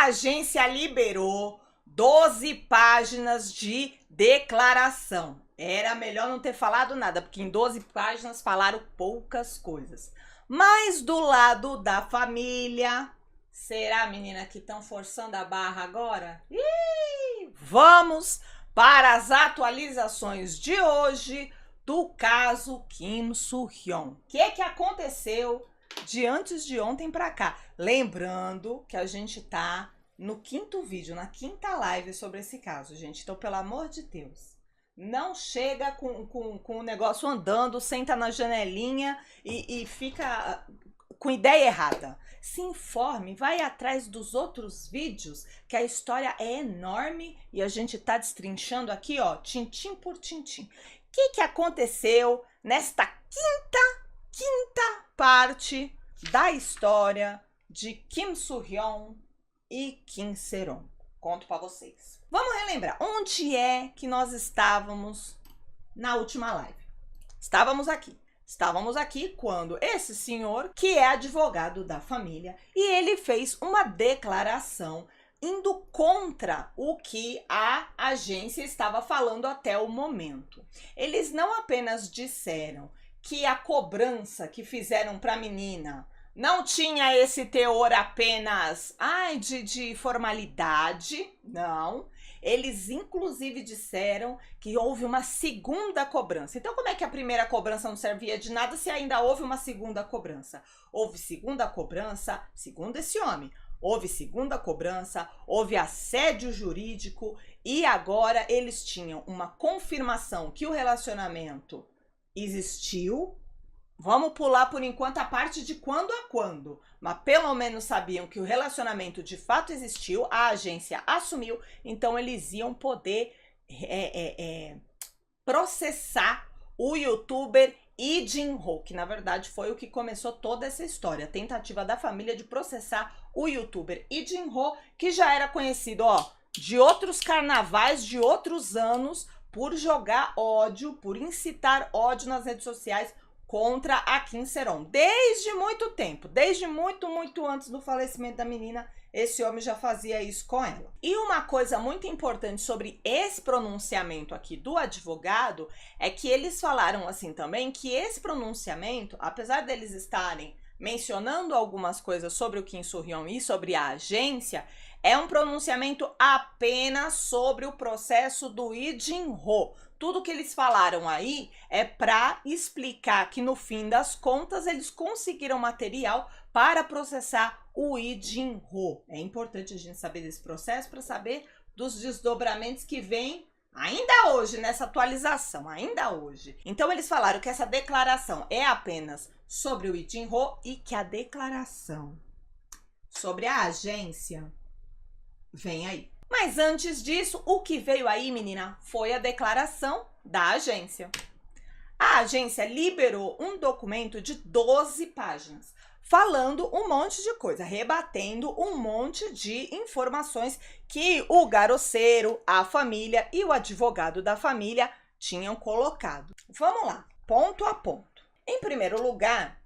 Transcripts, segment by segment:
A agência liberou 12 páginas de declaração. Era melhor não ter falado nada, porque em 12 páginas falaram poucas coisas. Mas do lado da família, será, menina, que estão forçando a barra agora? Vamos para as atualizações de hoje do caso Kim Soo-hyun. O que aconteceu de antes de ontem para cá? Lembrando que a gente tá no 5º vídeo, na 5ª live sobre esse caso, gente. Então, pelo amor de Deus, não chega com o negócio andando, senta na janelinha e fica com ideia errada. Se informe, vai atrás dos outros vídeos, que a história é enorme e a gente tá destrinchando aqui, ó, tintim por tintim. O que aconteceu nesta quinta parte da história de Kim Soo-hyun e Kim Se-ron? Conto para vocês. Vamos relembrar, onde é que nós estávamos na última live? Estávamos aqui quando esse senhor, que é advogado da família, e ele fez uma declaração indo contra o que a agência estava falando até o momento. Eles não apenas disseram que a cobrança que fizeram para a menina não tinha esse teor apenas de formalidade, não. Eles inclusive disseram que houve uma segunda cobrança. Então, como é que a primeira cobrança não servia de nada se ainda houve uma segunda cobrança? Houve segunda cobrança, segundo esse homem. Houve segunda cobrança, houve assédio jurídico e agora eles tinham uma confirmação que o relacionamento existiu. Vamos pular por enquanto a parte de quando a quando, mas pelo menos sabiam que o relacionamento de fato existiu, a agência assumiu, então eles iam poder processar o youtuber Lee Jin-ho, que na verdade foi o que começou toda essa história, a tentativa da família de processar o youtuber Lee Jin-ho, que já era conhecido, ó, de outros carnavais, de outros anos, por jogar ódio, por incitar ódio nas redes sociais contra a Kim Se-ron. Desde muito tempo, desde muito antes do falecimento da menina, esse homem já fazia isso com ela. E uma coisa muito importante sobre esse pronunciamento aqui do advogado é que eles falaram assim também que esse pronunciamento, apesar deles estarem mencionando algumas coisas sobre o Kim Soo-hyun e sobre a agência, é um pronunciamento apenas sobre o processo do Lee Jin-ho. Tudo que eles falaram aí é para explicar que no fim das contas eles conseguiram material para processar o Lee Jin-ho. É importante a gente saber desse processo para saber dos desdobramentos que vêm ainda hoje nessa atualização, ainda hoje. Então eles falaram que essa declaração é apenas sobre o Lee Jin-ho e que a declaração sobre a agência vem aí. Mas antes disso, o que veio aí, menina, foi a declaração da agência. A agência liberou um documento de 12 páginas, falando um monte de coisa, rebatendo um monte de informações que o garoceiro, a família e o advogado da família tinham colocado. Vamos lá, ponto a ponto. Em primeiro lugar,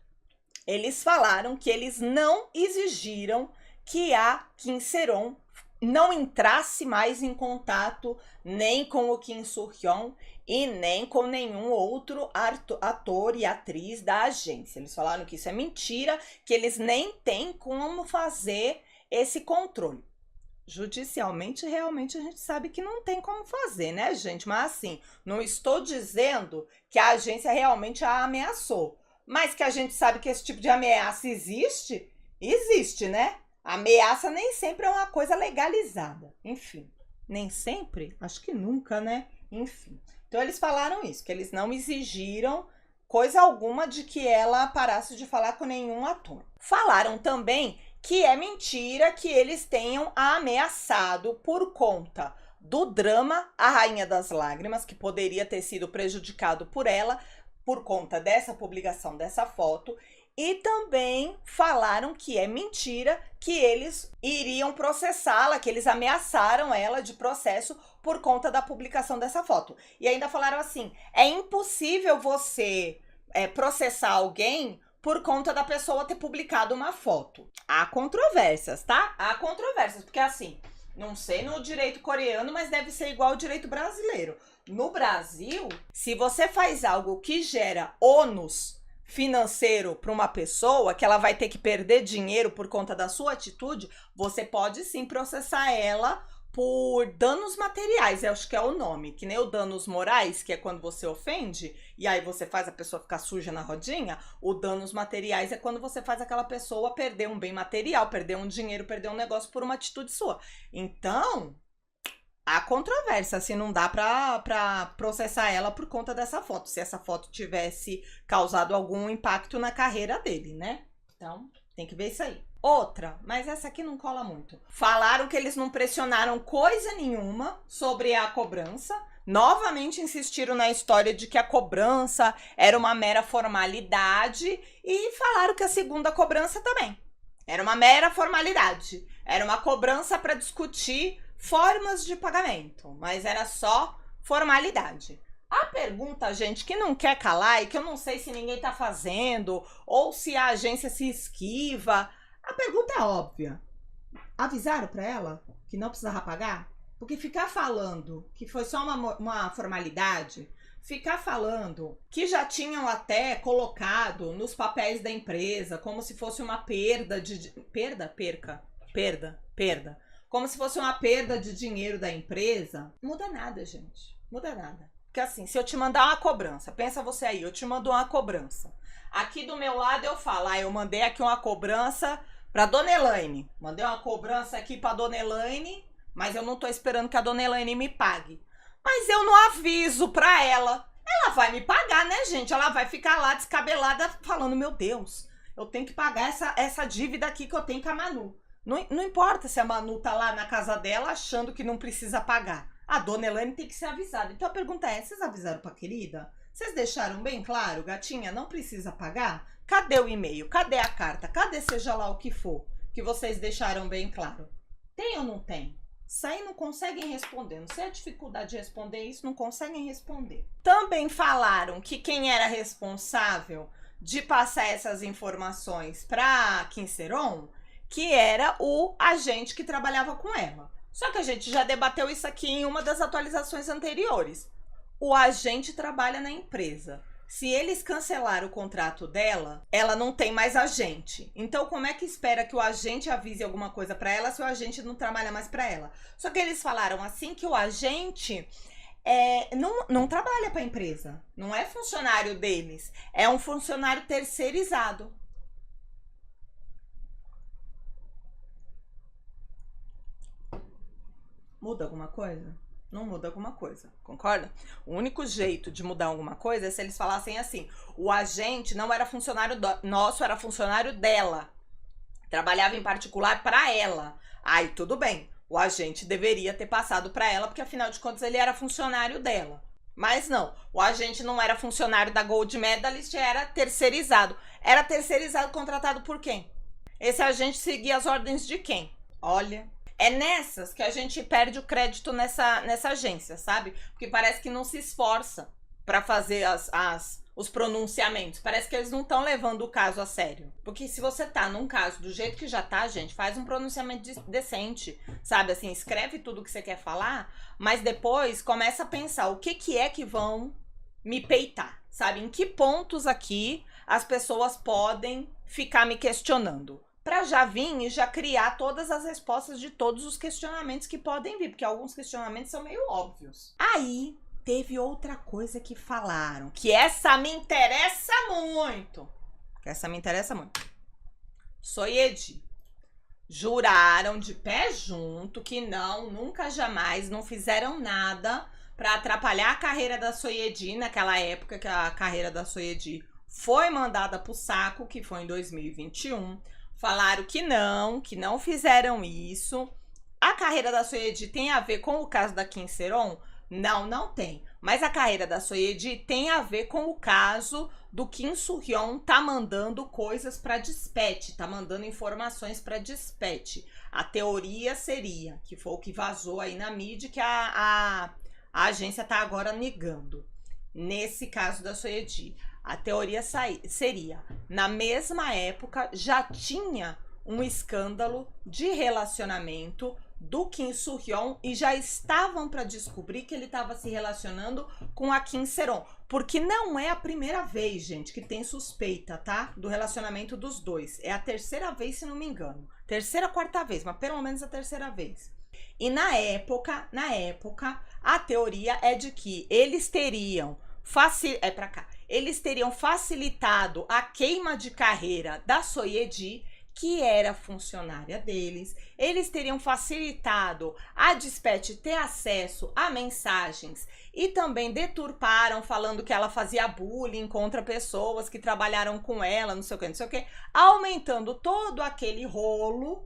eles falaram que eles não exigiram que a Kim Se-ron não entrasse mais em contato nem com o Kim Soo-hyun e nem com nenhum outro ator e atriz da agência. Eles falaram que isso é mentira, que eles nem têm como fazer esse controle. Judicialmente, realmente, a gente sabe que não tem como fazer, né, gente? Mas assim, não estou dizendo que a agência realmente a ameaçou, mas que a gente sabe que esse tipo de ameaça existe, existe, né? Ameaça nem sempre é uma coisa legalizada. Enfim, nem sempre? Acho que nunca, né? Enfim. Então, eles falaram isso, que eles não exigiram coisa alguma de que ela parasse de falar com nenhum ator. Falaram também que é mentira que eles tenham a ameaçado por conta do drama A Rainha das Lágrimas, que poderia ter sido prejudicado por ela, por conta dessa publicação dessa foto. E também falaram que é mentira que eles iriam processá-la, que eles ameaçaram ela de processo por conta da publicação dessa foto. E ainda falaram assim, é impossível você processar alguém por conta da pessoa ter publicado uma foto. Há controvérsias, tá? Há controvérsias, porque assim, não sei no direito coreano, mas deve ser igual ao direito brasileiro. No Brasil, se você faz algo que gera ônus financeiro para uma pessoa, que ela vai ter que perder dinheiro por conta da sua atitude, você pode sim processar ela por danos materiais, eu acho que é o nome, que nem o danos morais, que é quando você ofende, e aí você faz a pessoa ficar suja na rodinha. O danos materiais é quando você faz aquela pessoa perder um bem material, perder um dinheiro, perder um negócio por uma atitude sua. Então, há controvérsia, se não dá pra processar ela por conta dessa foto, se essa foto tivesse causado algum impacto na carreira dele, né? Então, tem que ver isso aí. Outra, mas essa aqui não cola muito. Falaram que eles não pressionaram coisa nenhuma sobre a cobrança. Novamente insistiram na história de que a cobrança era uma mera formalidade e falaram que a segunda cobrança também era uma mera formalidade. Era uma cobrança para discutir formas de pagamento, mas era só formalidade. A pergunta, gente, que não quer calar e que eu não sei se ninguém tá fazendo ou se a agência se esquiva. A pergunta é óbvia. Avisaram para ela que não precisava pagar? Porque ficar falando que foi só uma formalidade, ficar falando que já tinham até colocado nos papéis da empresa como se fosse uma perda de... Perda. Como se fosse uma perda de dinheiro da empresa. Muda nada, gente. Muda nada. Porque assim, se eu te mandar uma cobrança, pensa você aí, eu te mando uma cobrança. Aqui do meu lado eu falo, eu mandei aqui uma cobrança pra Dona Elaine. Mandei uma cobrança aqui pra Dona Elaine, mas eu não tô esperando que a Dona Elaine me pague. Mas eu não aviso pra ela. Ela vai me pagar, né, gente? Ela vai ficar lá descabelada falando, meu Deus, eu tenho que pagar essa dívida aqui que eu tenho com a Manu. Não importa se a Manu tá lá na casa dela achando que não precisa pagar. A Dona Elaine tem que ser avisada. Então a pergunta é, vocês avisaram pra querida? Vocês deixaram bem claro, gatinha, não precisa pagar? Cadê o e-mail? Cadê a carta? Cadê seja lá o que for que vocês deixaram bem claro? Tem ou não tem? Isso aí não conseguem responder. Não sei a dificuldade de responder isso, não conseguem responder. Também falaram que quem era responsável de passar essas informações para Kim Seron, que era o agente que trabalhava com ela. Só que a gente já debateu isso aqui em uma das atualizações anteriores. O agente trabalha na empresa. Se eles cancelaram o contrato dela, ela não tem mais agente. Então, como é que espera que o agente avise alguma coisa para ela se o agente não trabalha mais para ela? Só que eles falaram assim que o agente não trabalha para a empresa. Não é funcionário deles. É um funcionário terceirizado. Muda alguma coisa? Não muda alguma coisa, concorda? O único jeito de mudar alguma coisa é se eles falassem assim, o agente não era funcionário nosso, era funcionário dela. Trabalhava em particular para ela. Aí tudo bem, o agente deveria ter passado para ela, porque afinal de contas ele era funcionário dela. Mas não, o agente não era funcionário da Gold Medalist, era terceirizado. Era terceirizado, contratado por quem? Esse agente seguia as ordens de quem? Olha... É nessas que a gente perde o crédito nessa agência, sabe? Porque parece que não se esforça para fazer os pronunciamentos. Parece que eles não estão levando o caso a sério. Porque se você tá num caso do jeito que já tá, gente, faz um pronunciamento decente, sabe? Assim, escreve tudo que você quer falar, mas depois começa a pensar o que é que vão me peitar, sabe? Em que pontos aqui as pessoas podem ficar me questionando. Para já vir e já criar todas as respostas de todos os questionamentos que podem vir, porque alguns questionamentos são meio óbvios. Aí, teve outra coisa que falaram, que essa me interessa muito. Soyedi. Juraram de pé junto que nunca jamais, não fizeram nada para atrapalhar a carreira da Soyedi naquela época que a carreira da Soyedi foi mandada pro saco, que foi em 2021. Falaram que não fizeram isso. A carreira da Soyedi tem a ver com o caso da Kim Seron? Não tem. Mas a carreira da Soyedi tem a ver com o caso do Kim Soo-hyun tá mandando coisas para Dispatch, tá mandando informações para Dispatch. A teoria seria, que foi o que vazou aí na mídia, que a agência tá agora negando, nesse caso da Soyeji. A teoria seria, na mesma época já tinha um escândalo de relacionamento do Kim Soo-hyun e já estavam para descobrir que ele estava se relacionando com a Kim Se-ron, porque não é a primeira vez, gente, que tem suspeita, tá? Do relacionamento dos dois. É a terceira vez, se não me engano. Terceira, quarta vez, mas pelo menos a terceira vez. E na época, a teoria é de que eles teriam facilitado a queima de carreira da Soyeji, que era funcionária deles. Eles teriam facilitado a Dispatch ter acesso a mensagens e também deturparam, falando que ela fazia bullying contra pessoas que trabalharam com ela, não sei o que, aumentando todo aquele rolo,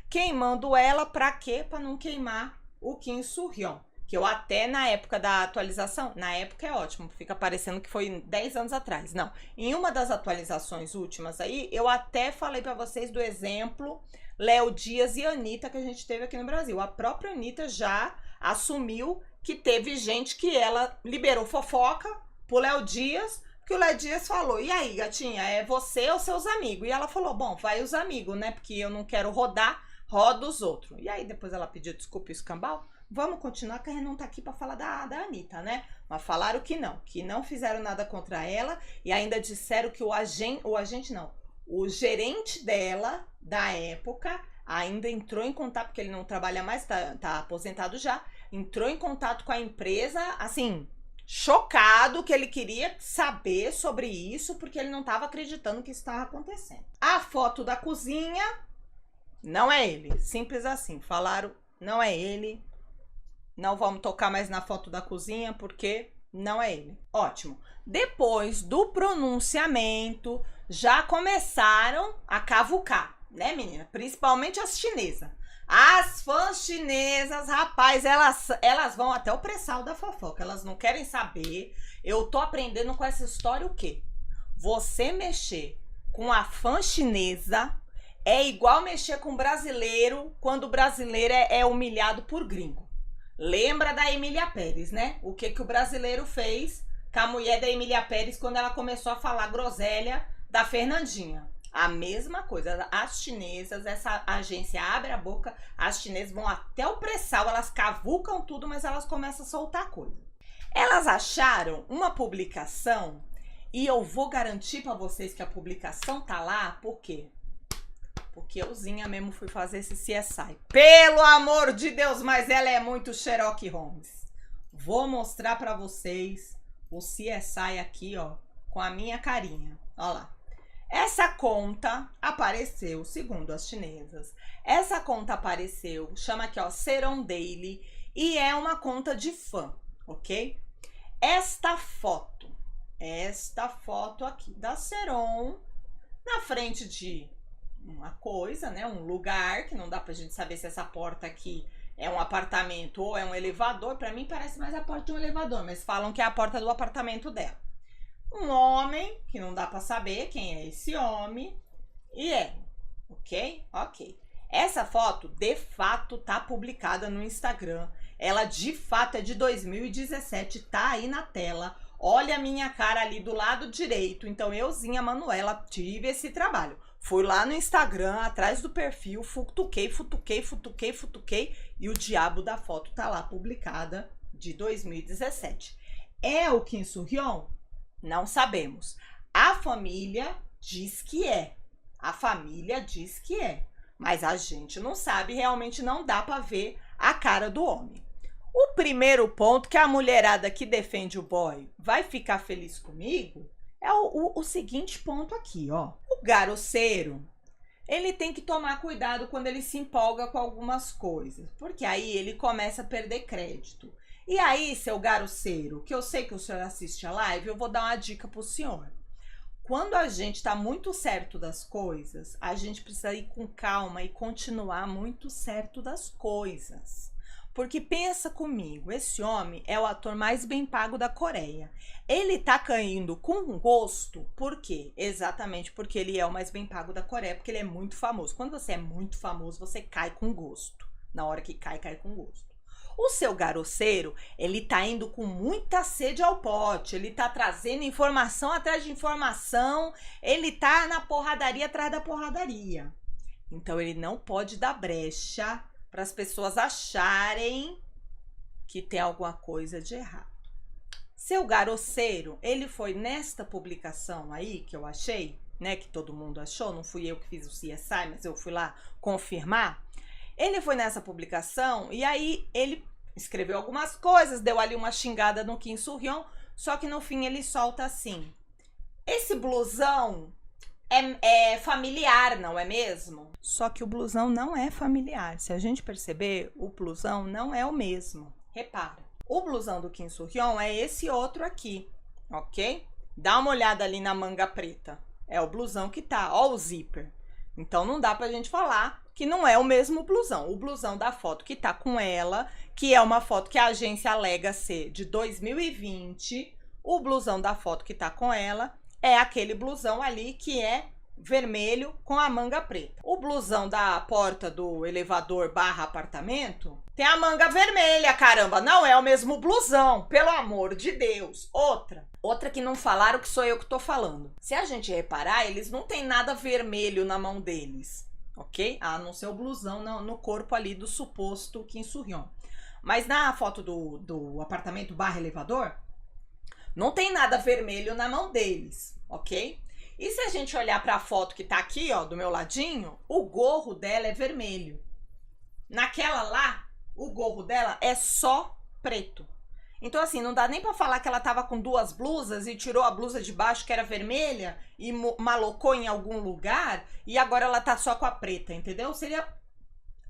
queimando ela pra quê? Pra não queimar o Kim Soo-hyun. Que eu até na época da atualização, na época é ótimo, fica parecendo que foi 10 anos atrás. Não, em uma das atualizações últimas aí, eu até falei pra vocês do exemplo Léo Dias e Anitta que a gente teve aqui no Brasil. A própria Anitta já assumiu que teve gente que ela liberou fofoca pro Léo Dias, que o Léo Dias falou, e aí, gatinha, é você ou seus amigos? E ela falou, bom, vai os amigos, né, porque eu não quero rodar, roda os outros. E aí depois ela pediu desculpa e escambau. Vamos continuar, que a gente não tá aqui pra falar da Anitta, né? Mas falaram que não fizeram nada contra ela e ainda disseram que o gerente dela, da época, ainda entrou em contato, porque ele não trabalha mais, tá aposentado já, entrou em contato com a empresa, assim, chocado, que ele queria saber sobre isso, porque ele não tava acreditando que isso estava acontecendo. A foto da cozinha, não é ele, simples assim, falaram, não é ele. Não vamos tocar mais na foto da cozinha, porque não é ele. Ótimo. Depois do pronunciamento, já começaram a cavucar, né, menina? Principalmente as chinesas. As fãs chinesas, rapaz, elas vão até o pré-sal da fofoca. Elas não querem saber. Eu tô aprendendo com essa história o quê? Você mexer com a fã chinesa é igual mexer com brasileiro quando o brasileiro é humilhado por gringo. Lembra da Emília Pérez, né? O que o brasileiro fez com a mulher da Emília Pérez quando ela começou a falar groselha da Fernandinha. A mesma coisa. As chinesas, essa agência abre a boca, as chinesas vão até o pré-sal, elas cavucam tudo, mas elas começam a soltar coisa. Elas acharam uma publicação e eu vou garantir pra vocês que a publicação tá lá, por quê? Porque euzinha mesmo fui fazer esse CSI. Pelo amor de Deus, mas ela é muito Sherlock Holmes. Vou mostrar pra vocês o CSI aqui, ó, com a minha carinha. Ó lá. Essa conta apareceu, segundo as chinesas, essa conta apareceu, chama aqui, ó, Se-ron Daily, e é uma conta de fã, ok? Esta foto aqui da Se-ron, na frente de uma coisa, né, um lugar, que não dá pra gente saber se essa porta aqui é um apartamento ou é um elevador. Pra mim parece mais a porta de um elevador, mas falam que é a porta do apartamento dela. Um homem, que não dá pra saber quem é esse homem, e ok? Ok. Essa foto, de fato, tá publicada no Instagram. Ela, de fato, é de 2017, tá aí na tela. Olha a minha cara ali do lado direito. Então, euzinha, Manuela, tive esse trabalho. Fui lá no Instagram, atrás do perfil, futuquei, e o diabo da foto tá lá, publicada, de 2017. É o Kim Soo-hyun? Não sabemos. A família diz que é. Mas a gente não sabe, realmente não dá pra ver a cara do homem. O primeiro ponto que a mulherada que defende o boy vai ficar feliz comigo é o seguinte ponto aqui, ó. O garoceiro, ele tem que tomar cuidado quando ele se empolga com algumas coisas, porque aí ele começa a perder crédito. E aí, seu garoceiro, que eu sei que o senhor assiste a live, eu vou dar uma dica pro senhor. Quando a gente tá muito certo das coisas, a gente precisa ir com calma e continuar muito certo das coisas. Porque pensa comigo, esse homem é o ator mais bem pago da Coreia. Ele tá caindo com gosto, por quê? Exatamente porque ele é o mais bem pago da Coreia, porque ele é muito famoso. Quando você é muito famoso, você cai com gosto. Na hora que cai com gosto. O seu garoceiro, ele tá indo com muita sede ao pote, ele tá trazendo informação atrás de informação, ele tá na porradaria atrás da porradaria. Então ele não pode dar brecha para as pessoas acharem que tem alguma coisa de errado. Seu garoceiro, ele foi nesta publicação aí que eu achei, né, que todo mundo achou, não fui eu que fiz o CSI, mas eu fui lá confirmar. Ele foi nessa publicação e aí ele escreveu algumas coisas, deu ali uma xingada no Kim Soo-hyun, só que no fim ele solta assim: esse blusão é familiar, não é mesmo? Só que o blusão não é familiar. Se a gente perceber, o blusão não é o mesmo. Repara. O blusão do Kim Soo-hyun é esse outro aqui, ok? Dá uma olhada ali na manga preta. É o blusão que tá, ó o zíper. Então não dá pra gente falar que não é o mesmo blusão. O blusão da foto que tá com ela, que é uma foto que a agência alega ser de 2020, o blusão da foto que tá com ela é aquele blusão ali que é vermelho com a manga preta. O blusão da porta do elevador barra apartamento tem a manga vermelha, caramba. Não é o mesmo blusão, pelo amor de Deus. Outra que não falaram, que sou eu que tô falando. Se a gente reparar, eles não tem nada vermelho na mão deles, ok? A não ser o blusão no corpo ali do suposto Kim Soo-hyun. Mas na foto do apartamento barra elevador, não tem nada vermelho na mão deles, ok? E se a gente olhar para a foto que tá aqui, ó, do meu ladinho, o gorro dela é vermelho. Naquela lá, o gorro dela é só preto. Então, assim, não dá nem para falar que ela tava com duas blusas e tirou a blusa de baixo, que era vermelha, e malocou em algum lugar, e agora ela tá só com a preta, entendeu? Seria,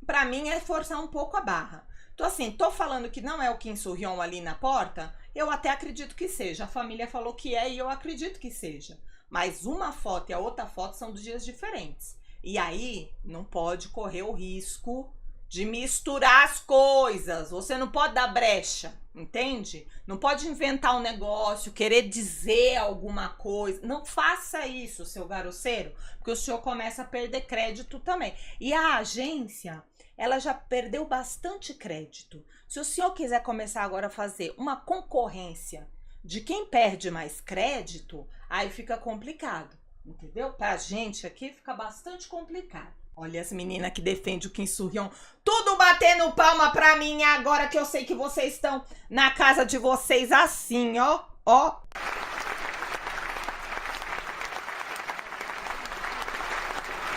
para mim, é forçar um pouco a barra. Então, assim, tô falando que não é o Kim Soo-hyun ali na porta, eu até acredito que seja. A família falou que é e eu acredito que seja. Mas uma foto e a outra foto são de dias diferentes. E aí, não pode correr o risco de misturar as coisas. Você não pode dar brecha, entende? Não pode inventar um negócio, querer dizer alguma coisa. Não faça isso, seu garoceiro, porque o senhor começa a perder crédito também. E a agência, ela já perdeu bastante crédito. Se o senhor quiser começar agora a fazer uma concorrência de quem perde mais crédito, aí fica complicado, entendeu? Pra gente aqui fica bastante complicado. Olha as meninas que defendem o Kim Soo-hyun, tudo batendo palma pra mim agora que eu sei que vocês estão na casa de vocês assim, ó, ó.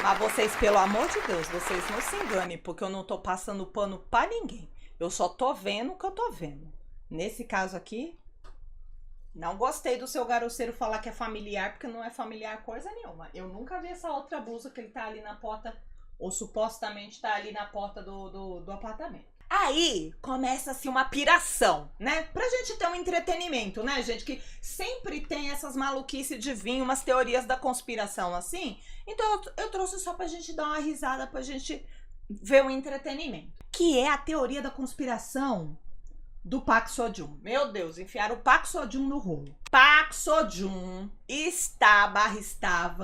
Mas vocês, pelo amor de Deus, vocês não se enganem, porque eu não tô passando pano pra ninguém. Eu só tô vendo o que eu tô vendo. Nesse caso aqui, não gostei do seu garoceiro falar que é familiar, porque não é familiar coisa nenhuma. Eu nunca vi essa outra blusa que ele tá ali na porta, ou supostamente tá ali na porta do apartamento. Aí começa-se uma piração, né? Pra gente ter um entretenimento, né, gente? Que sempre tem essas maluquices de vir, umas teorias da conspiração assim. Então eu trouxe só pra gente dar uma risada, pra gente ver o entretenimento. Que é a teoria da conspiração do Park Seo-joon. Meu Deus, enfiaram o Park Seo-joon no rolo. Park Seo-joon estava,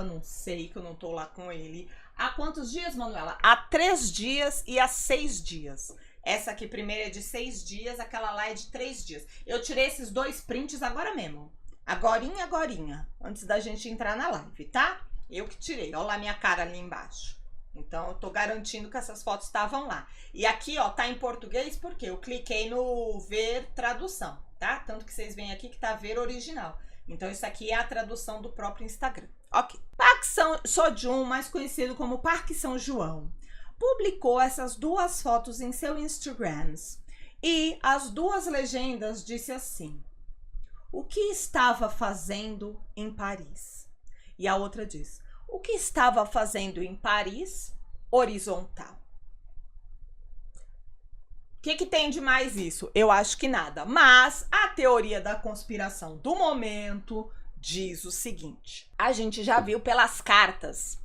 não sei, que eu não tô lá com ele. Há quantos dias, Manuela? Há 3 dias e há 6 dias. Essa aqui primeira é de 6 dias, aquela lá é de 3 dias. Eu tirei esses 2 prints agora mesmo. Agorinha, antes da gente entrar na live, tá? Eu que tirei. Olha lá minha cara ali embaixo. Então, eu tô garantindo que essas fotos estavam lá. E aqui, ó, tá em português porque eu cliquei no ver tradução, tá? Tanto que vocês veem aqui que tá ver original. Então, isso aqui é a tradução do próprio Instagram. Ok. Park Seo-joon, mais conhecido como Park São João, publicou essas 2 fotos em seu Instagram. E as 2 legendas disse assim: o que estava fazendo em Paris? E a outra diz: o que estava fazendo em Paris, horizontal. O que tem de mais isso? Eu acho que nada. Mas a teoria da conspiração do momento diz o seguinte: a gente já viu pelas cartas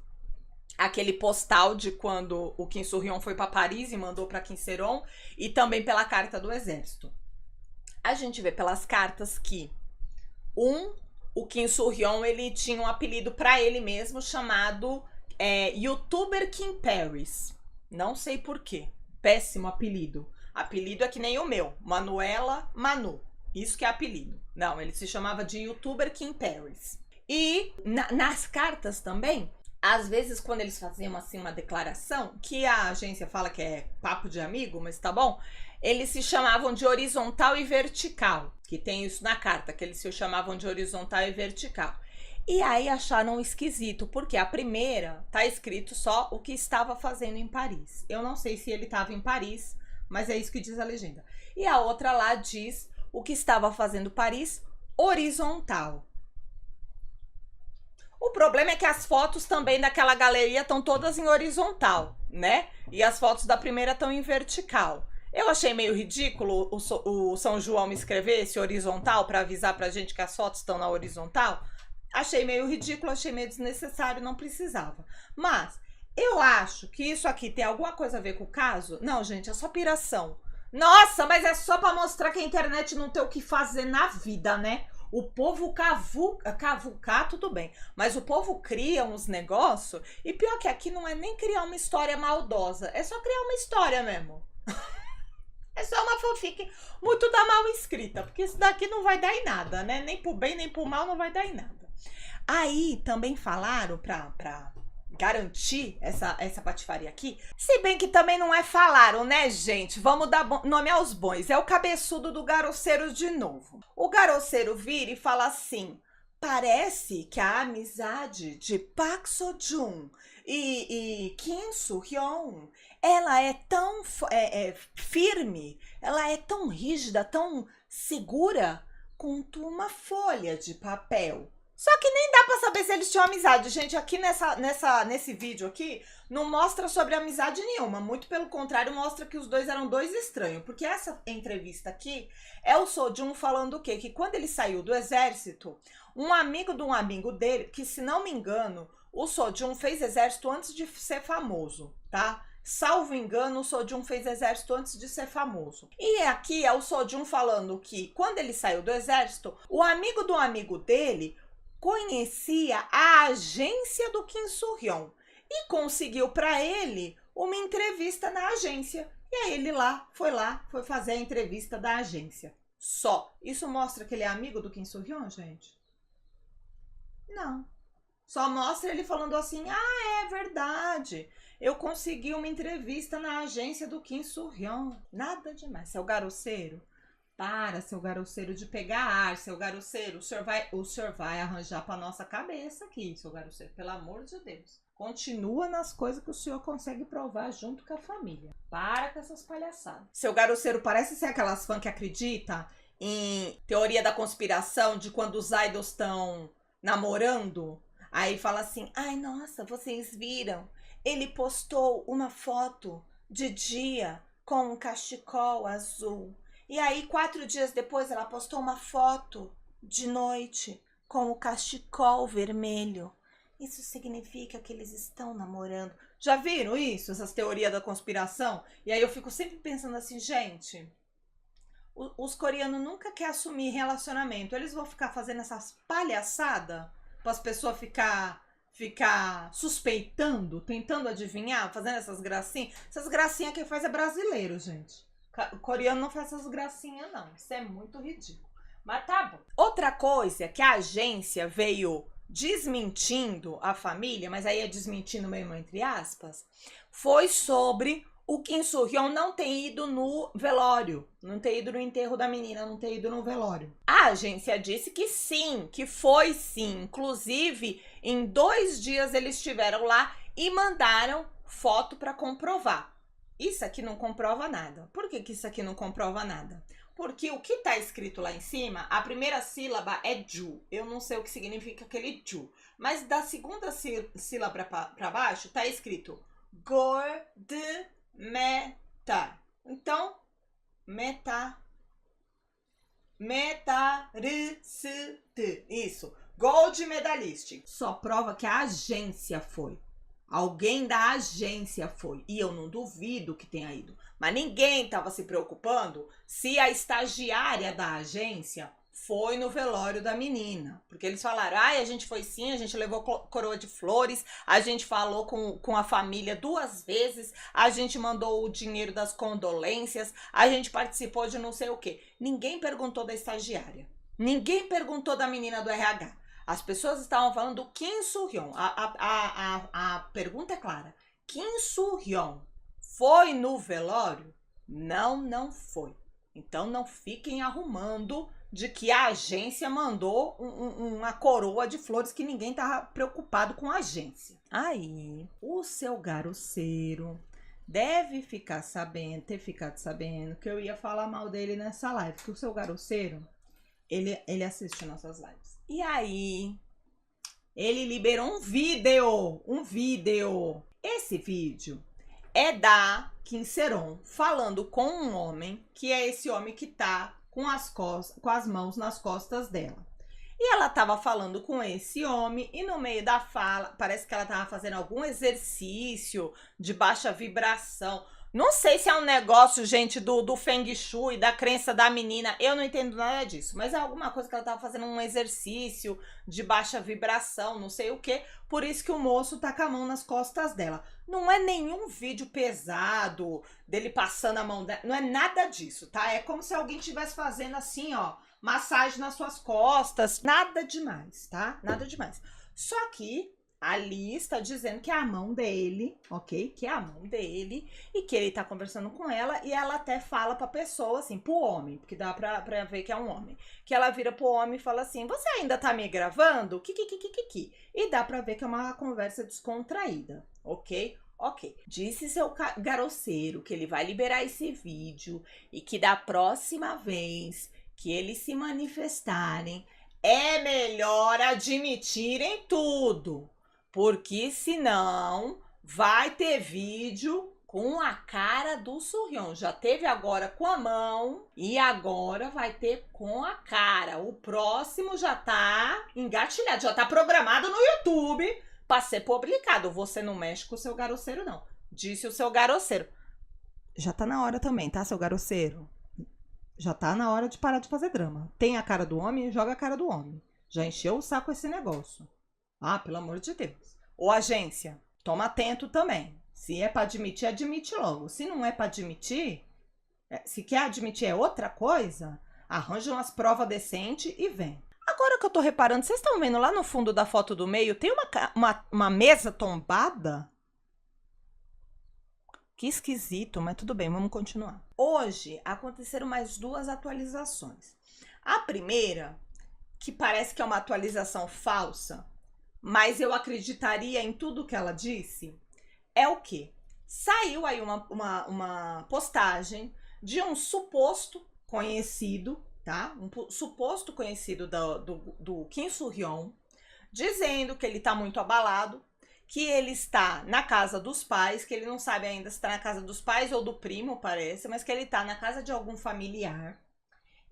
aquele postal de quando o Kim Soo-hyun foi para Paris e mandou para Kim Seron, e também pela carta do exército. A gente vê pelas cartas que o Kim Soo-hyun, ele tinha um apelido para ele mesmo chamado YouTuber Kim Paris. Não sei por quê. Péssimo apelido. Apelido é que nem o meu, Manuela Manu. Isso que é apelido. Não, ele se chamava de YouTuber Kim Paris. E nas cartas também, às vezes quando eles faziam assim uma declaração, que a agência fala que é papo de amigo, mas tá bom, eles se chamavam de horizontal e vertical, que tem isso na carta, que eles se chamavam de horizontal e vertical. E aí acharam esquisito, porque a primeira tá escrito só o que estava fazendo em Paris. Eu não sei se ele estava em Paris, mas é isso que diz a legenda. E a outra lá diz o que estava fazendo Paris horizontal. O problema é que as fotos também daquela galeria estão todas em horizontal, né? E as fotos da primeira estão em vertical. Eu achei meio ridículo o São João me escrever esse horizontal para avisar pra gente que as fotos estão na horizontal. Achei meio ridículo, achei meio desnecessário, não precisava. Mas eu acho que isso aqui tem alguma coisa a ver com o caso? Não, gente, é só piração. Nossa, mas é só pra mostrar que a internet não tem o que fazer na vida, né? O povo cavucar, tudo bem. Mas o povo cria uns negócios. E pior que aqui não é nem criar uma história maldosa. É só criar uma história mesmo. É só uma fanfic muito da mal escrita. Porque isso daqui não vai dar em nada, né? Nem pro bem, nem pro mal não vai dar em nada. Aí também falaram pra garantir essa patifaria aqui. Se bem que também não é falaram, né, gente? Vamos dar nome aos bois. É o cabeçudo do Garoceiro de novo. O Garoceiro vira e fala assim: parece que a amizade de Park Seo-joon e Kim Soo-hyun, ela é tão firme, ela é tão rígida, tão segura quanto uma folha de papel. Só que nem dá pra saber se eles tinham amizade. Gente, aqui nesse vídeo aqui, não mostra sobre amizade nenhuma. Muito pelo contrário, mostra que os dois eram dois estranhos. Porque essa entrevista aqui é o Seo-joon falando o quê? Que quando ele saiu do exército, um amigo de um amigo dele, que se não me engano, o Seo-joon fez exército antes de ser famoso, tá? Salvo engano, o Seo-joon fez exército antes de ser famoso. E aqui é o Seo-joon falando que quando ele saiu do exército, o amigo do amigo dele conhecia a agência do Kim Soo-hyun e conseguiu para ele uma entrevista na agência. E aí ele foi fazer a entrevista da agência. Só. Isso mostra que ele é amigo do Kim Soo-hyun, gente? Não. Só mostra ele falando assim: ah, é verdade, eu consegui uma entrevista na agência do Kim Soo-hyun. Nada demais. Seu garoceiro. Para, seu garoceiro, de pegar ar, seu garoceiro. O senhor vai arranjar pra nossa cabeça aqui, seu garoceiro. Pelo amor de Deus. Continua nas coisas que o senhor consegue provar junto com a família. Para com essas palhaçadas. Seu garoceiro parece ser aquelas fãs que acreditam em teoria da conspiração de quando os idols estão namorando. Aí fala assim: ai, nossa, vocês viram? Ele postou uma foto de dia com um cachecol azul. E aí, 4 dias depois, ela postou uma foto de noite com o cachecol vermelho. Isso significa que eles estão namorando. Já viram isso? Essas teorias da conspiração? E aí eu fico sempre pensando assim, gente, os coreanos nunca querem assumir relacionamento. Eles vão ficar fazendo essas palhaçadas para as pessoas ficar suspeitando, tentando adivinhar, fazendo essas gracinhas. Essas gracinhas que faz é brasileiro, gente. O coreano não faz essas gracinhas, não. Isso é muito ridículo. Mas tá bom. Outra coisa que a agência veio desmentindo a família, mas aí é desmentindo mesmo entre aspas, foi sobre o Kim Soo-hyun não ter ido no velório, não ter ido no enterro da menina, não ter ido no velório. A agência disse que sim, que foi sim. Inclusive, em 2 dias eles estiveram lá e mandaram foto para comprovar. Isso aqui não comprova nada. Por que isso aqui não comprova nada? Porque o que tá escrito lá em cima, a primeira sílaba é ju. Eu não sei o que significa aquele ju. Mas da segunda sílaba para baixo tá escrito gold meta. Então, medalist. Isso. Gold medalist. Só prova que a agência foi. Alguém da agência foi. E eu não duvido que tenha ido. Mas ninguém estava se preocupando se a estagiária da agência foi no velório da menina. Porque eles falaram, ai, a gente foi sim, a gente levou coroa de flores, a gente falou com a família 2 vezes, a gente mandou o dinheiro das condolências, a gente participou de não sei o quê. Ninguém perguntou da estagiária. Ninguém perguntou da menina do RH. As pessoas estavam falando do Kim Soo-hyun. A pergunta é clara. Kim Soo-hyun foi no velório? Não, não foi. Então não fiquem arrumando de que a agência mandou uma coroa de flores, que ninguém tá preocupado com a agência. Aí, o seu garoceiro deve ter ficado sabendo que eu ia falar mal dele nessa live, que o seu garoceiro, ele assiste nossas lives. E aí, ele liberou um vídeo. Esse vídeo é da Kim Seron falando com um homem, que é esse homem que tá com as mãos nas costas dela. E ela tava falando com esse homem e no meio da fala, parece que ela tava fazendo algum exercício de baixa vibração. Não sei se é um negócio, gente, do Feng Shui, da crença da menina, eu não entendo nada disso, mas é alguma coisa que ela tava fazendo, um exercício de baixa vibração, não sei o que, por isso que o moço tá com a mão nas costas dela. Não é nenhum vídeo pesado dele passando a mão dela, não é nada disso, tá? É como se alguém estivesse fazendo assim, ó, massagem nas suas costas, nada demais, tá? Nada demais. Só que ali está dizendo que é a mão dele, ok? Que é a mão dele e que ele tá conversando com ela e ela até fala pra pessoa, assim, pro homem, porque dá pra ver que é um homem. Que ela vira pro homem e fala assim, você ainda tá me gravando? E dá pra ver que é uma conversa descontraída, ok? Ok. Disse seu garoceiro que ele vai liberar esse vídeo e que da próxima vez que eles se manifestarem, é melhor admitirem tudo. Porque senão vai ter vídeo com a cara do Soo-hyun. Já teve agora com a mão e agora vai ter com a cara. O próximo já tá engatilhado, já tá programado no YouTube para ser publicado. Você não mexe com o seu garoceiro, não. Disse o seu garoceiro. Já tá na hora também, tá, seu garoceiro? Já tá na hora de parar de fazer drama. Tem a cara do homem, joga a cara do homem. Já encheu o saco esse negócio. Ah, pelo amor de Deus. Ô, agência, toma atento também. Se é pra admitir, admite logo. Se não é pra admitir, se quer admitir é outra coisa, arranja umas provas decentes e vem. Agora que eu tô reparando, vocês estão vendo lá no fundo da foto do meio, tem uma mesa tombada? Que esquisito, mas tudo bem, vamos continuar. Hoje aconteceram mais 2 atualizações. A primeira, que parece que é uma atualização falsa, mas eu acreditaria em tudo que ela disse, é o quê? Saiu aí uma postagem de um suposto conhecido, tá? Um suposto conhecido do Kim Soo-hyun, dizendo que ele tá muito abalado, que ele está na casa dos pais, que ele não sabe ainda se está na casa dos pais ou do primo, parece, mas que ele está na casa de algum familiar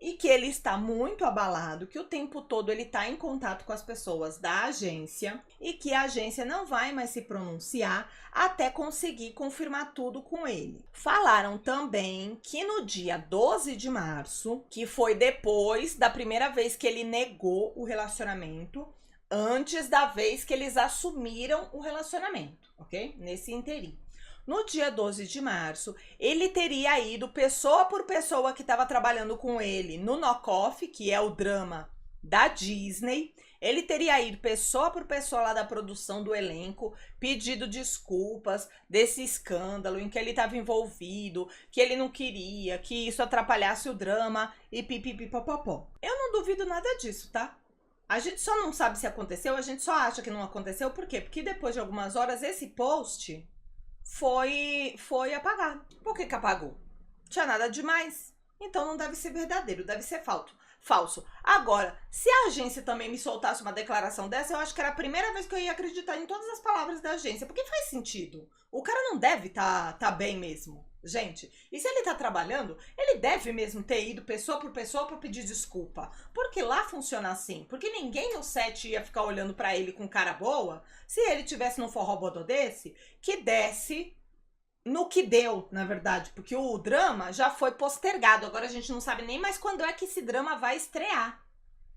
e que ele está muito abalado, que o tempo todo ele está em contato com as pessoas da agência e que a agência não vai mais se pronunciar até conseguir confirmar tudo com ele. Falaram também que no dia 12 de março, que foi depois da primeira vez que ele negou o relacionamento, antes da vez que eles assumiram o relacionamento, ok? Nesse interim. No dia 12 de março, ele teria ido pessoa por pessoa que estava trabalhando com ele no Knockoff, que é o drama da Disney. Ele teria ido pessoa por pessoa lá da produção do elenco, pedido desculpas desse escândalo em que ele estava envolvido, que ele não queria, que isso atrapalhasse o drama e pipipipopopó. Eu não duvido nada disso, tá? A gente só não sabe se aconteceu, a gente só acha que não aconteceu. Por quê? Porque depois de algumas horas esse post foi apagado. Por que apagou? Tinha nada demais. Então não deve ser verdadeiro, deve ser falso. Agora, se a agência também me soltasse uma declaração dessa, eu acho que era a primeira vez que eu ia acreditar em todas as palavras da agência. Porque faz sentido. O cara não deve tá bem mesmo. Gente, e se ele tá trabalhando, ele deve mesmo ter ido pessoa por pessoa pra pedir desculpa. Porque lá funciona assim. Porque ninguém no set ia ficar olhando pra ele com cara boa se ele tivesse num forró-bodó desse, que desse no que deu, na verdade. Porque o drama já foi postergado. Agora a gente não sabe nem mais quando é que esse drama vai estrear.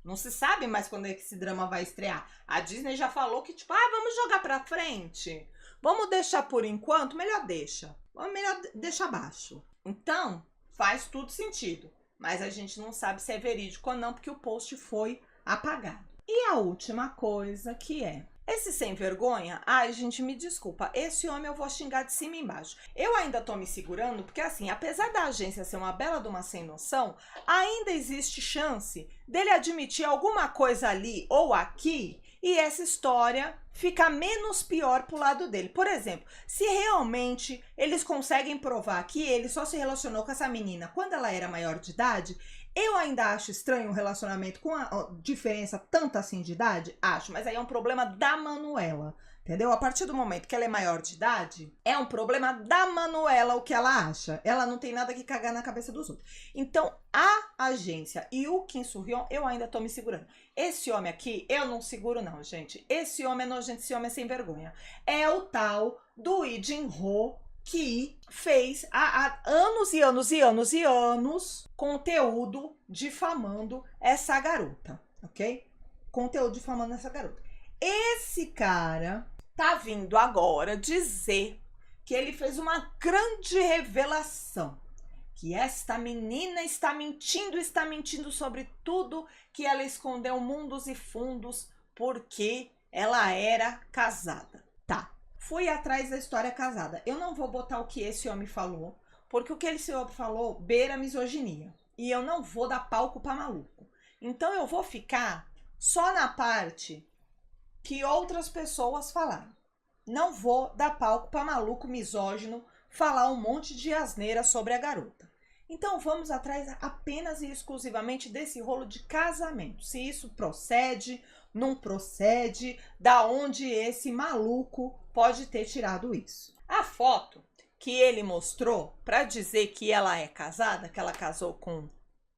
Não se sabe mais quando é que esse drama vai estrear. A Disney já falou que, tipo, vamos jogar pra frente. Vamos deixar por enquanto? Melhor deixa. Melhor deixa abaixo. Então, faz tudo sentido. Mas a gente não sabe se é verídico ou não, porque o post foi apagado. E a última coisa que é... esse sem vergonha, ai gente, me desculpa, esse homem eu vou xingar de cima e embaixo. Eu ainda tô me segurando, porque assim, apesar da agência ser uma bela de uma sem noção, ainda existe chance dele admitir alguma coisa ali ou aqui e essa história ficar menos pior pro lado dele. Por exemplo, se realmente eles conseguem provar que ele só se relacionou com essa menina quando ela era maior de idade, eu ainda acho estranho um relacionamento com a diferença tanta assim de idade? Acho, mas aí é um problema da Manuela, entendeu? A partir do momento que ela é maior de idade, é um problema da Manuela o que ela acha. Ela não tem nada que cagar na cabeça dos outros. Então, a agência e o Kim Soo-hyun, eu ainda tô me segurando. Esse homem aqui, eu não seguro não, gente. Esse homem é nojento, esse homem é sem vergonha. É o tal do Lee Jin-ho, que fez há anos e anos e anos e anos conteúdo difamando essa garota, ok? Conteúdo difamando essa garota. Esse cara tá vindo agora dizer que ele fez uma grande revelação, que esta menina está mentindo sobre tudo, que ela escondeu mundos e fundos porque ela era casada. Tá. Fui atrás da história casada. Eu não vou botar o que esse homem falou, porque o que esse homem falou beira misoginia. E eu não vou dar palco pra maluco. Então eu vou ficar só na parte que outras pessoas falaram. Não vou dar palco pra maluco misógino falar um monte de asneira sobre a garota. Então vamos atrás apenas e exclusivamente desse rolo de casamento. Se isso procede, não procede, da onde esse maluco pode ter tirado isso. A foto que ele mostrou para dizer que ela é casada, que ela casou com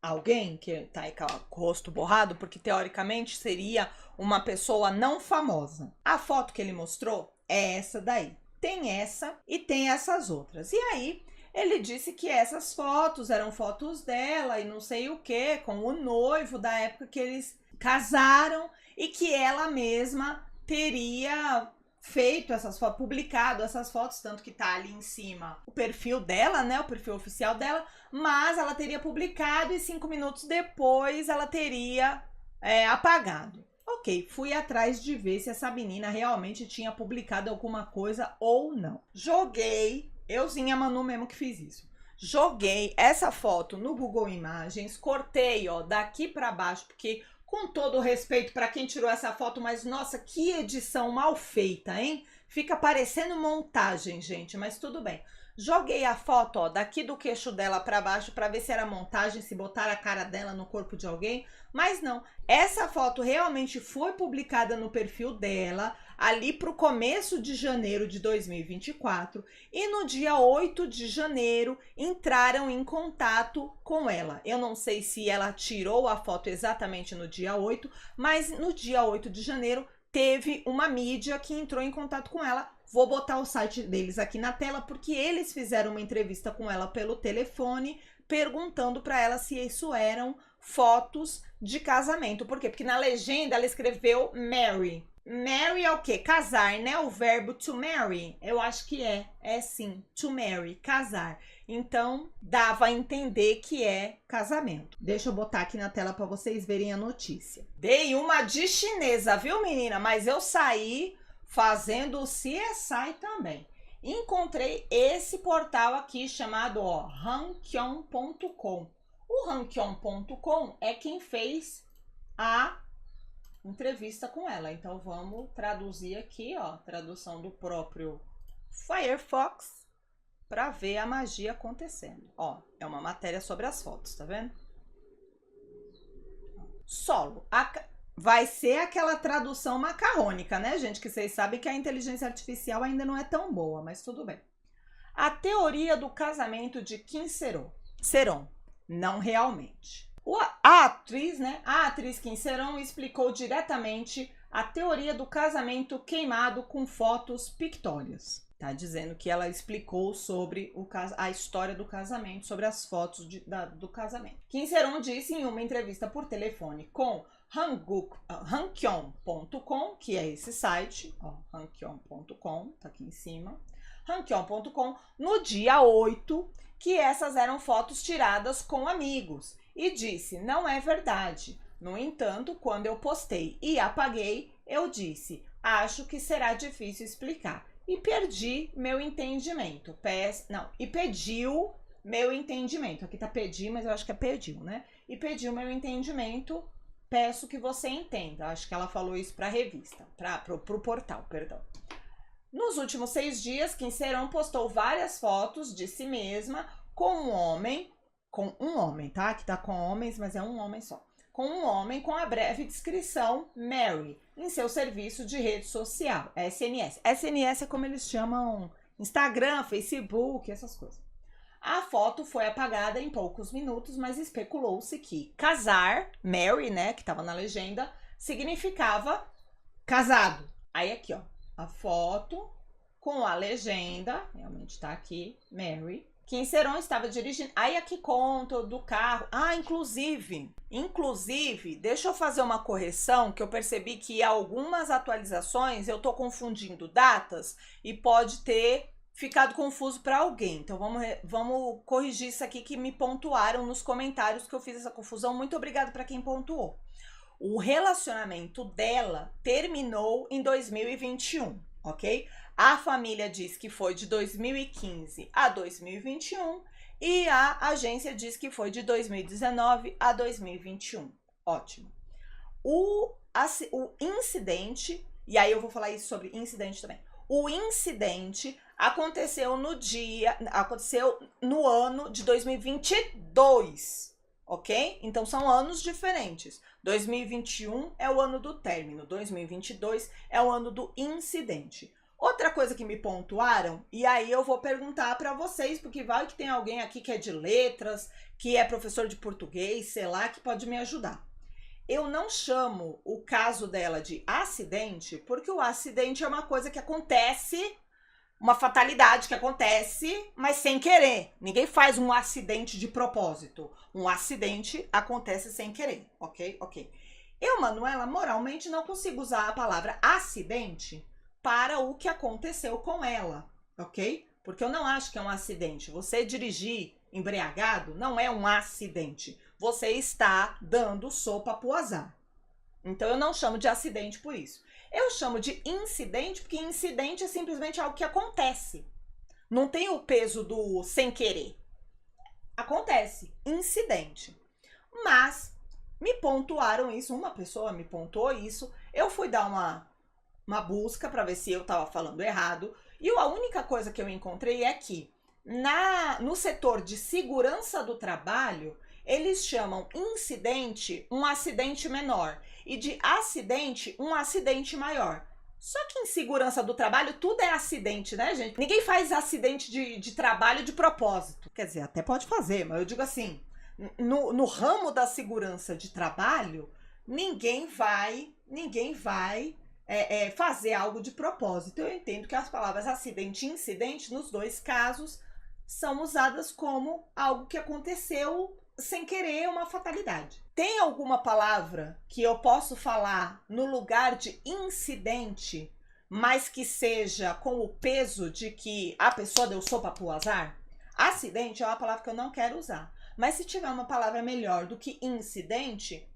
alguém que tá aí com o rosto borrado, porque teoricamente seria uma pessoa não famosa. A foto que ele mostrou é essa daí. Tem essa e tem essas outras. E aí ele disse que essas fotos eram fotos dela e não sei o que, com o noivo da época que eles casaram e que ela mesma teria feito essas fotos, publicado essas fotos, tanto que tá ali em cima o perfil dela, né, o perfil oficial dela, mas ela teria publicado e 5 minutos depois ela teria apagado. Ok, fui atrás de ver se essa menina realmente tinha publicado alguma coisa ou não. Joguei, euzinha Manu mesmo que fiz isso. Joguei essa foto no Google Imagens, cortei, ó, daqui pra baixo, porque com todo o respeito para quem tirou essa foto, mas nossa, que edição mal feita, hein? Fica parecendo montagem, gente, mas tudo bem. Joguei a foto, ó, daqui do queixo dela para baixo para ver se era montagem, se botar a cara dela no corpo de alguém, mas não. Essa foto realmente foi publicada no perfil dela, ali pro começo de janeiro de 2024, e no dia 8 de janeiro entraram em contato com ela. Eu não sei se ela tirou a foto exatamente no dia 8, mas no dia 8 de janeiro teve uma mídia que entrou em contato com ela. Vou botar o site deles aqui na tela, porque eles fizeram uma entrevista com ela pelo telefone, perguntando para ela se isso eram fotos de casamento. Por quê? Porque na legenda ela escreveu marry. Marry é o quê? Casar, né? O verbo to marry. Eu acho que é sim, to marry, casar. Então, dava a entender que é casamento. Deixa eu botar aqui na tela para vocês verem a notícia. Dei uma de chinesa, viu, menina? Mas eu saí fazendo o CSI também. Encontrei esse portal aqui chamado Hankyong.com. O Hankyong.com é quem fez a entrevista com ela. Então vamos traduzir aqui, ó, tradução do próprio Firefox para ver a magia acontecendo. Ó, é uma matéria sobre as fotos, tá vendo? Solo. Vai ser aquela tradução macarrônica, né, gente? Que vocês sabem que a inteligência artificial ainda não é tão boa, mas tudo bem. A teoria do casamento de Kim Seron. Não realmente. A atriz, né? A atriz Kim Seron explicou diretamente a teoria do casamento queimado com fotos pictórias. Tá dizendo que ela explicou sobre a história do casamento, sobre as fotos do casamento. Kim Seron disse em uma entrevista por telefone com Hankyon.com, que é esse site, ó, hankyon.com, tá aqui em cima, hankyon.com, no dia 8, que essas eram fotos tiradas com amigos, e disse, não é verdade. No entanto, quando eu postei e apaguei, eu disse, acho que será difícil explicar, e perdi meu entendimento, e pediu meu entendimento, aqui tá pedir, mas eu acho que é pediu, né? E pediu meu entendimento, peço que você entenda. Acho que ela falou isso para a revista, pro portal, perdão. Nos últimos 6 dias, Kim Sae-ron postou várias fotos de si mesma com um homem, tá? Que tá com homens, mas é um homem só. Com um homem com a breve descrição Mary, em seu serviço de rede social, SNS. SNS é como eles chamam Instagram, Facebook, essas coisas. A foto foi apagada em poucos minutos, mas especulou-se que casar, Mary, né, que estava na legenda, significava casado. Aí aqui, ó, a foto com a legenda, realmente tá aqui, Mary. Kim Sae-ron estava dirigindo. Aí aqui conta do carro. Ah, inclusive, deixa eu fazer uma correção, que eu percebi que algumas atualizações eu tô confundindo datas e pode ter ficado confuso para alguém. Então vamos corrigir isso aqui que me pontuaram nos comentários que eu fiz essa confusão. Muito obrigada para quem pontuou. O relacionamento dela terminou em 2021, ok? A família diz que foi de 2015 a 2021 e a agência diz que foi de 2019 a 2021. Ótimo. O incidente, e aí eu vou falar isso sobre incidente também. O incidente aconteceu no ano de 2022, ok? Então são anos diferentes. 2021 é o ano do término, 2022 é o ano do incidente. Outra coisa que me pontuaram, e aí eu vou perguntar para vocês, porque vai que tem alguém aqui que é de letras, que é professor de português, sei lá, que pode me ajudar. Eu não chamo o caso dela de acidente, porque o acidente é uma coisa que acontece, uma fatalidade que acontece, mas sem querer. Ninguém faz um acidente de propósito. Um acidente acontece sem querer, ok? Ok. Eu, Manuela, moralmente não consigo usar a palavra acidente para o que aconteceu com ela, ok? Porque eu não acho que é um acidente. Você dirigir embriagado não é um acidente. Você está dando sopa pro azar. Então eu não chamo de acidente por isso. Eu chamo de incidente porque incidente é simplesmente algo que acontece. Não tem o peso do sem querer. Acontece, incidente. Mas me pontuaram isso, uma pessoa me pontuou isso. Eu fui dar uma busca para ver se eu estava falando errado. E a única coisa que eu encontrei é que no setor de segurança do trabalho, eles chamam incidente um acidente menor e de acidente um acidente maior. Só que em segurança do trabalho tudo é acidente, né, gente? Ninguém faz acidente de trabalho de propósito. Quer dizer, até pode fazer, mas eu digo assim, no ramo da segurança de trabalho, ninguém vai fazer algo de propósito. Eu entendo que as palavras acidente e incidente, nos dois casos, são usadas como algo que aconteceu sem querer, uma fatalidade. Tem alguma palavra que eu posso falar no lugar de incidente, mas que seja com o peso de que a pessoa deu sopa pro azar? Acidente é uma palavra que eu não quero usar. Mas se tiver uma palavra melhor do que incidente,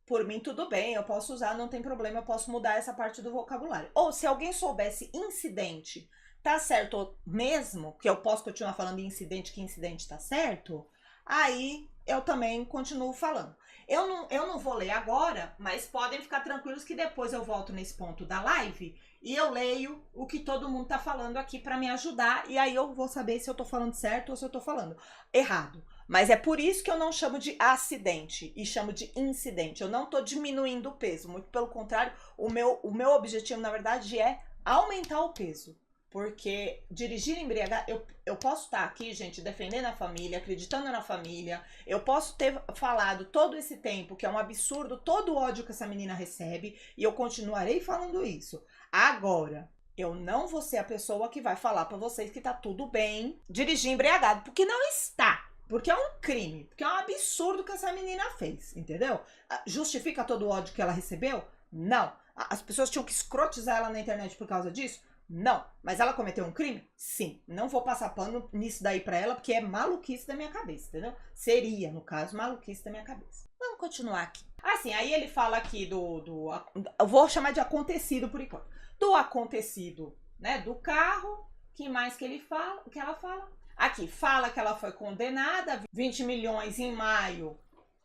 por mim tudo bem, eu posso usar, não tem problema, eu posso mudar essa parte do vocabulário. Ou se alguém soubesse incidente, tá certo mesmo, que eu posso continuar falando incidente, que incidente tá certo, aí eu também continuo falando. Eu não vou ler agora, mas podem ficar tranquilos que depois eu volto nesse ponto da live e eu leio o que todo mundo tá falando aqui para me ajudar, e aí eu vou saber se eu tô falando certo ou se eu tô falando errado. Mas é por isso que eu não chamo de acidente e chamo de incidente. Eu não tô diminuindo o peso, muito pelo contrário, o meu objetivo, na verdade, é aumentar o peso. Porque dirigir embriagado, eu posso estar aqui, gente, defendendo a família, acreditando na família. Eu posso ter falado todo esse tempo que é um absurdo todo o ódio que essa menina recebe, e eu continuarei falando isso. Agora, eu não vou ser a pessoa que vai falar pra vocês que tá tudo bem dirigir embriagado, porque não está. Porque é um crime, porque é um absurdo que essa menina fez, entendeu? Justifica todo o ódio que ela recebeu? Não. As pessoas tinham que escrotizar ela na internet por causa disso? Não. Mas ela cometeu um crime? Sim. Não vou passar pano nisso daí pra ela, porque é maluquice da minha cabeça, entendeu? Seria, no caso, maluquice da minha cabeça. Vamos continuar aqui. Assim, aí ele fala aqui eu vou chamar de acontecido por enquanto. Do acontecido, né, do carro. Que mais que ela fala? Aqui, fala que ela foi condenada, 20 milhões em maio.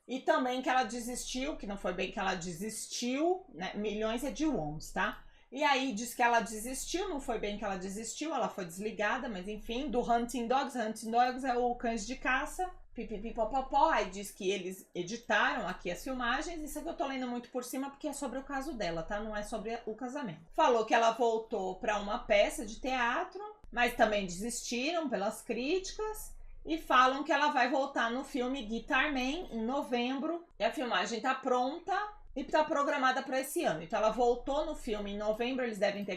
E também que ela desistiu, que não foi bem que ela desistiu, né? Milhões é de wons, tá? E aí diz que ela desistiu, não foi bem que ela desistiu, ela foi desligada, mas enfim, do Hunting Dogs. Hunting Dogs é o cães de caça. Pipipipopopó, aí diz que eles editaram aqui as filmagens. Isso aqui eu tô lendo muito por cima porque é sobre o caso dela, tá? Não é sobre o casamento. Falou que ela voltou pra uma peça de teatro, mas também desistiram pelas críticas. E falam que ela vai voltar no filme Guitar Man em novembro. E a filmagem tá pronta e tá programada para esse ano. Então ela voltou no filme em novembro, eles devem ter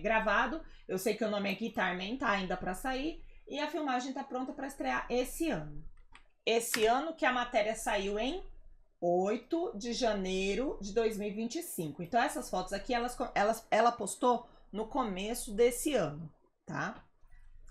gravado. Eu sei que o nome é Guitar Man, tá ainda para sair. E a filmagem tá pronta para estrear esse ano. Esse ano que a matéria saiu em 8 de janeiro de 2025. Então essas fotos aqui, ela postou no começo desse ano, tá?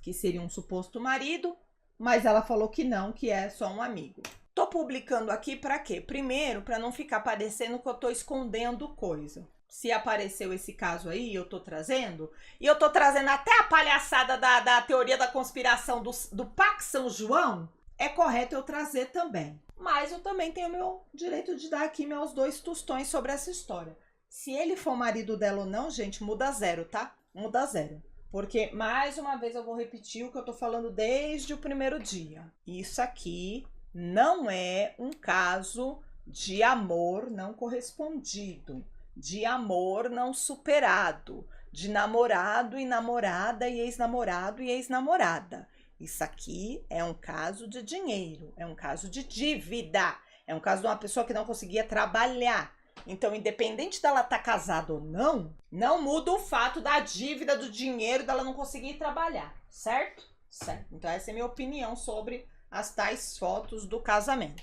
Que seria um suposto marido, mas ela falou que não, que é só um amigo. Tô publicando aqui para quê? Primeiro, para não ficar parecendo que eu tô escondendo coisa. Se apareceu esse caso aí, eu tô trazendo, e eu tô trazendo até a palhaçada da teoria da conspiração do Pax São João, é correto eu trazer também. Mas eu também tenho meu direito de dar aqui meus 2 tostões sobre essa história. Se ele for marido dela ou não, gente, muda zero, tá? Muda zero. Porque, mais uma vez, eu vou repetir o que eu tô falando desde o primeiro dia. Isso aqui não é um caso de amor não correspondido, de amor não superado, de namorado e namorada e ex-namorado e ex-namorada. Isso aqui é um caso de dinheiro, é um caso de dívida, é um caso de uma pessoa que não conseguia trabalhar. Então, independente dela estar casada ou não, não muda o fato da dívida, do dinheiro, dela não conseguir trabalhar, certo? Certo. Então, essa é a minha opinião sobre as tais fotos do casamento.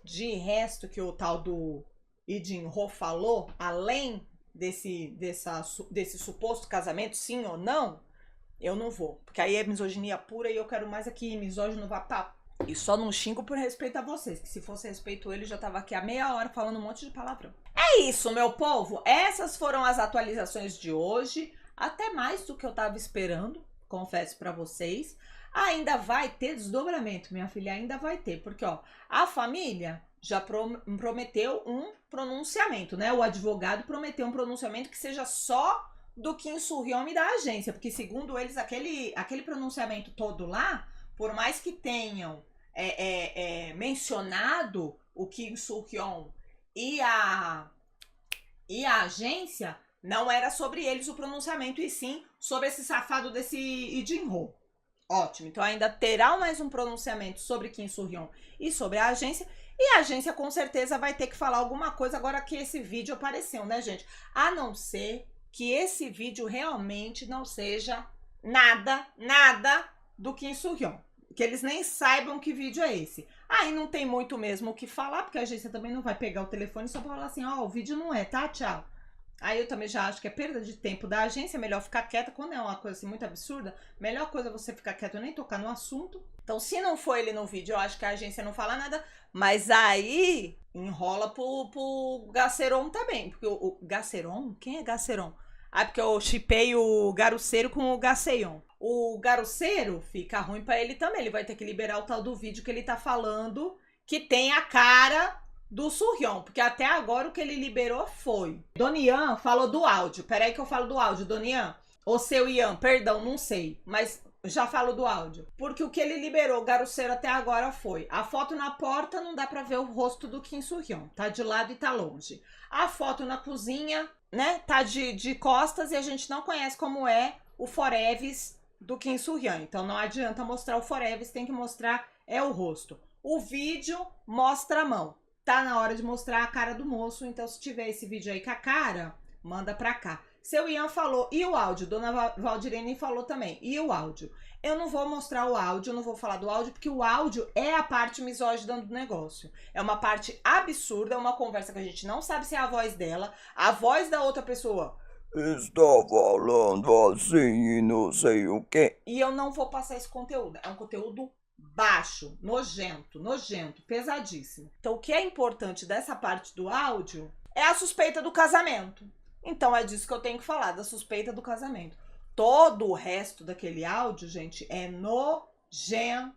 De resto, que o tal do Lee Jin-ho falou, além desse suposto casamento, sim ou não, eu não vou. Porque aí é misoginia pura e eu quero mais aqui, misógino vá pra... E só não xingo por respeito a vocês, que se fosse respeito ele, já tava aqui há meia hora falando um monte de palavrão. É isso, meu povo. Essas foram as atualizações de hoje. Até mais do que eu tava esperando, confesso pra vocês. Ainda vai ter desdobramento, minha filha, ainda vai ter. Porque, ó, a família já prometeu um pronunciamento, né? O advogado prometeu um pronunciamento que seja só do Kim Soo-hyun e da agência. Porque, segundo eles, aquele pronunciamento todo lá, por mais que tenham mencionado o Kim Soo-hyun e a agência, não era sobre eles o pronunciamento, e sim sobre esse safado desse Lee Jin-ho. Ótimo, então ainda terá mais um pronunciamento sobre Kim Soo-hyun e sobre a agência, e a agência com certeza vai ter que falar alguma coisa agora que esse vídeo apareceu, né, gente? A não ser que esse vídeo realmente não seja nada do Kim Soo-hyun. Que eles nem saibam que vídeo é esse. Aí não tem muito mesmo o que falar, porque a agência também não vai pegar o telefone só pra falar assim, ó, o vídeo não é, tá? Tchau. Aí eu também já acho que é perda de tempo da agência, é melhor ficar quieta. Quando é uma coisa assim muito absurda, melhor coisa é você ficar quieto e nem tocar no assunto. Então, se não for ele no vídeo, eu acho que a agência não fala nada, mas aí enrola pro Gaceron também. Porque o Gaceron? Quem é Gaceron? Ah, porque eu shippei o Garuceiro com o Gaceon. O Garuceiro fica ruim pra ele também. Ele vai ter que liberar o tal do vídeo que ele tá falando, que tem a cara do Soo-hyun, porque até agora o que ele liberou foi. Donian falou do áudio. Peraí que eu falo do áudio, Donian. Ou seu Ian, perdão, não sei. Mas já falo do áudio. Porque o que ele liberou, Garuceiro, até agora foi: a foto na porta não dá pra ver o rosto do Kim Soo-hyun. Tá de lado e tá longe. A foto na cozinha, né, tá de costas e a gente não conhece como é o foreves do Kim Soo-hyun. Então não adianta mostrar o foreves, tem que mostrar o rosto. O vídeo mostra a mão. Tá na hora de mostrar a cara do moço, então se tiver esse vídeo aí com a cara, manda pra cá. Seu Ian falou, e o áudio? Dona Valdirene falou também, e o áudio? Eu não vou mostrar o áudio, eu não vou falar do áudio, porque o áudio é a parte misógina do negócio. É uma parte absurda, é uma conversa que a gente não sabe se é a voz dela, a voz da outra pessoa está falando assim e não sei o quê. E eu não vou passar esse conteúdo. É um conteúdo baixo, nojento, pesadíssimo. Então, o que é importante dessa parte do áudio é a suspeita do casamento. Então, é disso que eu tenho que falar, da suspeita do casamento. Todo o resto daquele áudio, gente, é nojento.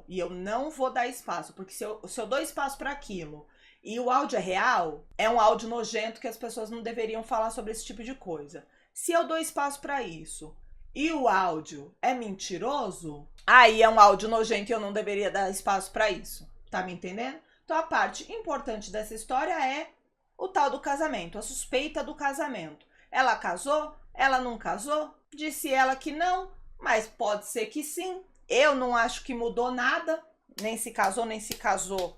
E eu não vou dar espaço, porque se eu dou espaço para aquilo e o áudio é real, é um áudio nojento que as pessoas não deveriam falar sobre esse tipo de coisa. Se eu dou espaço para isso e o áudio é mentiroso, aí é um áudio nojento e eu não deveria dar espaço para isso. Tá me entendendo? Então a parte importante dessa história é o tal do casamento, a suspeita do casamento. Ela casou? Ela não casou? Disse ela que não, mas pode ser que sim. Eu não acho que mudou nada, nem se casou, nem se casou.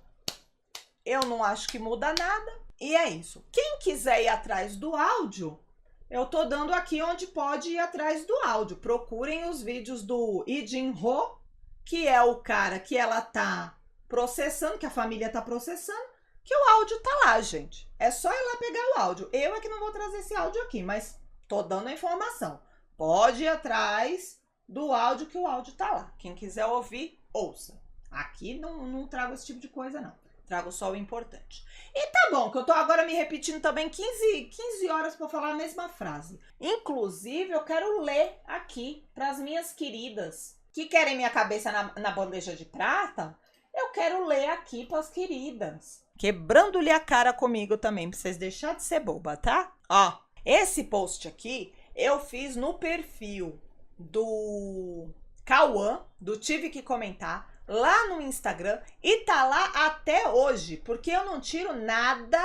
Eu não acho que muda nada. E é isso. Quem quiser ir atrás do áudio, eu tô dando aqui onde pode ir atrás do áudio. Procurem os vídeos do Lee Jin-ho, que é o cara que ela tá processando, que a família tá processando, que o áudio tá lá, gente. É só ir lá pegar o áudio. Eu é que não vou trazer esse áudio aqui, mas tô dando a informação. Pode ir atrás do áudio, que o áudio tá lá. Quem quiser ouvir, ouça. Aqui não trago esse tipo de coisa, não. Trago só o importante. E tá bom, que eu tô agora me repetindo também 15 horas pra falar a mesma frase. Inclusive, eu quero ler aqui pras minhas queridas que querem minha cabeça na bandeja de prata. Eu quero ler aqui pras queridas. Quebrando-lhe a cara comigo também, pra vocês deixarem de ser boba, tá? Ó, esse post aqui eu fiz no perfil do Cauã, do Tive Que Comentar, lá no Instagram, e tá lá até hoje, porque eu não tiro nada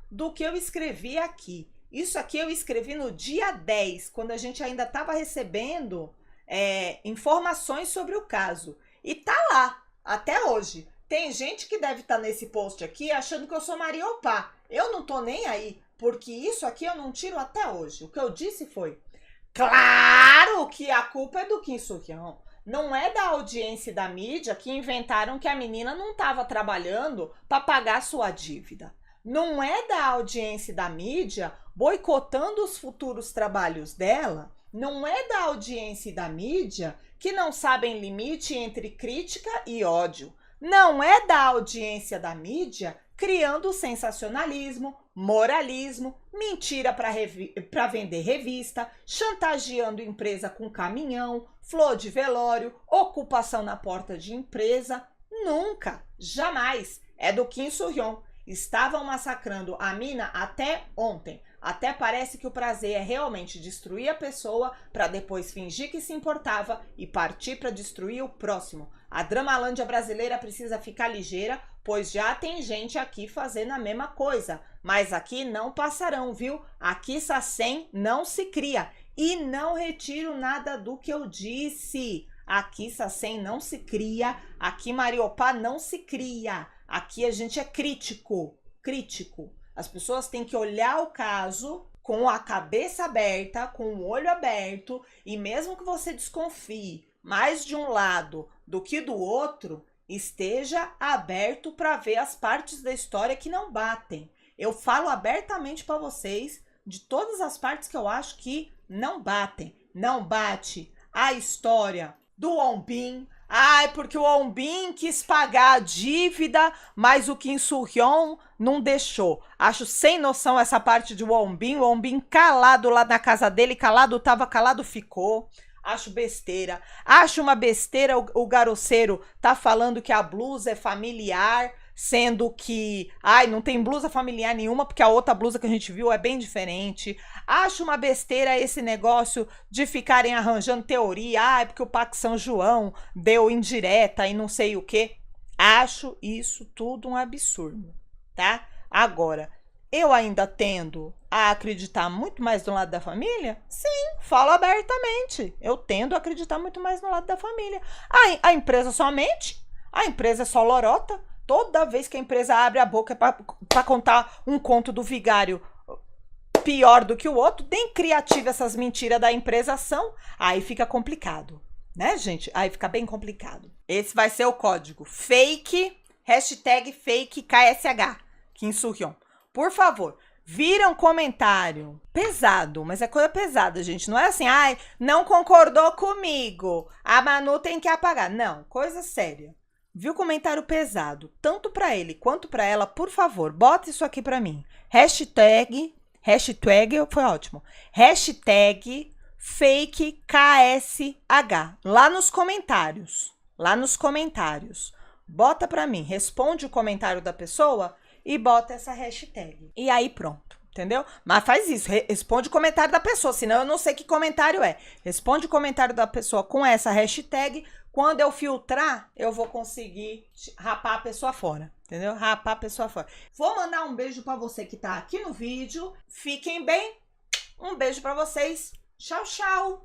do que eu escrevi aqui. Isso aqui eu escrevi no dia 10, quando a gente ainda estava recebendo informações sobre o caso. E tá lá, até hoje. Tem gente que deve estar nesse post aqui achando que eu sou Maria Opá. Eu não tô nem aí, porque isso aqui eu não tiro até hoje. O que eu disse foi, claro que a culpa é do Kim Soo-hyun. Não é da audiência e da mídia que inventaram que a menina não estava trabalhando para pagar sua dívida. Não é da audiência e da mídia boicotando os futuros trabalhos dela. Não é da audiência e da mídia que não sabem limite entre crítica e ódio. Não é da audiência da mídia criando sensacionalismo, moralismo, mentira para vender revista, chantageando empresa com caminhão, flor de velório, ocupação na porta de empresa. Nunca, jamais. É do Kim Soo-hyun. Estavam massacrando a mina até ontem. Até parece que o prazer é realmente destruir a pessoa para depois fingir que se importava e partir para destruir o próximo. A Dramalândia brasileira precisa ficar ligeira, pois já tem gente aqui fazendo a mesma coisa. Mas aqui não passarão, viu? Aqui Sacem não se cria. E não retiro nada do que eu disse. Aqui Sacem não se cria. Aqui Mariopá não se cria. Aqui a gente é crítico. Crítico. As pessoas têm que olhar o caso com a cabeça aberta, com o olho aberto, e mesmo que você desconfie mais de um lado do que do outro, esteja aberto para ver as partes da história que não batem. Eu falo abertamente para vocês de todas as partes que eu acho que não batem. Não bate a história do Won Bin. Ai, porque o Won Bin quis pagar a dívida, mas o Kim Soo-hyun não deixou. Acho sem noção essa parte de Won Bin. O Won Bin calado lá na casa dele, calado tava, calado ficou. Acho besteira. Acho uma besteira o garoceiro tá falando que a blusa é familiar, sendo que, ai, não tem blusa familiar nenhuma, porque a outra blusa que a gente viu é bem diferente. Acho uma besteira esse negócio de ficarem arranjando teoria, ai, porque o Parque São João deu indireta e não sei o quê. Acho isso tudo um absurdo, tá? Agora, eu ainda tendo a acreditar muito mais no lado da família? Sim, falo abertamente. Eu tendo a acreditar muito mais no lado da família. A empresa só mente, a empresa é só lorota. Toda vez que a empresa abre a boca é para contar um conto do vigário pior do que o outro, nem criativa essas mentiras da empresa são, aí fica complicado, né, gente? Aí fica bem complicado. Esse vai ser o código fake, hashtag fake KSH, Kim Soo-hyun. Por favor, vira um comentário pesado, mas é coisa pesada, gente. Não é assim, ai, não concordou comigo, a Manu tem que apagar. Não, coisa séria. Viu comentário pesado, tanto pra ele quanto pra ela, por favor, bota isso aqui pra mim. Hashtag, foi ótimo. Hashtag fake KSH. Lá nos comentários. Bota pra mim, responde o comentário da pessoa e bota essa hashtag. E aí pronto, entendeu? Mas faz isso, responde o comentário da pessoa, senão eu não sei que comentário é. Responde o comentário da pessoa com essa hashtag. Quando eu filtrar, eu vou conseguir rapar a pessoa fora, entendeu? Rapar a pessoa fora. Vou mandar um beijo pra você que tá aqui no vídeo. Fiquem bem. Um beijo pra vocês. Tchau, tchau.